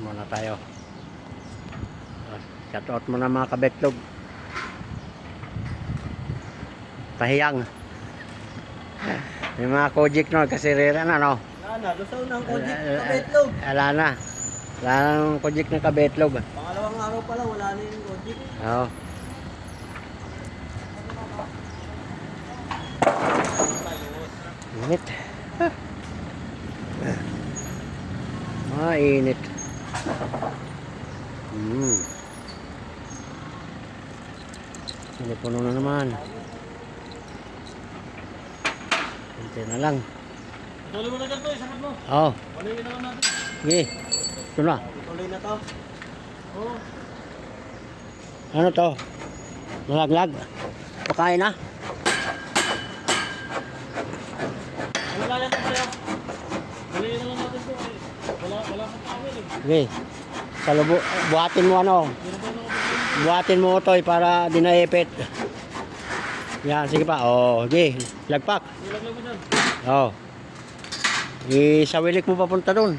muna tayo. Shout out muna mga kabetlog. Pahiyang. Yung mga kojik no, kasi rera na no. Wala na, lusaw ng kojik kabetlog. Wala na. Wala na ng kojik na kabetlog. Pangalawang araw pa lang, wala na yung kojik. Oo. Init. Mainit. Puno na naman. Hintay na lang. Tuloy mo na dyan to, isangkat mo. Oo. Paluin na lang natin. Sige. Ito na. Tuloy na to. Oo. Ano to? Malaglag. Pakain na. Wala yan to sa'yo. Paluin na lang natin to. Wala kang tawil eh. Sige. Buhatin mo ano. Buhatin mo ito para di naipit. Yan, sige pa. Oh, sige. Lagpak. Ilaglag mo dyan. Oh. Isawilik mo papunta doon.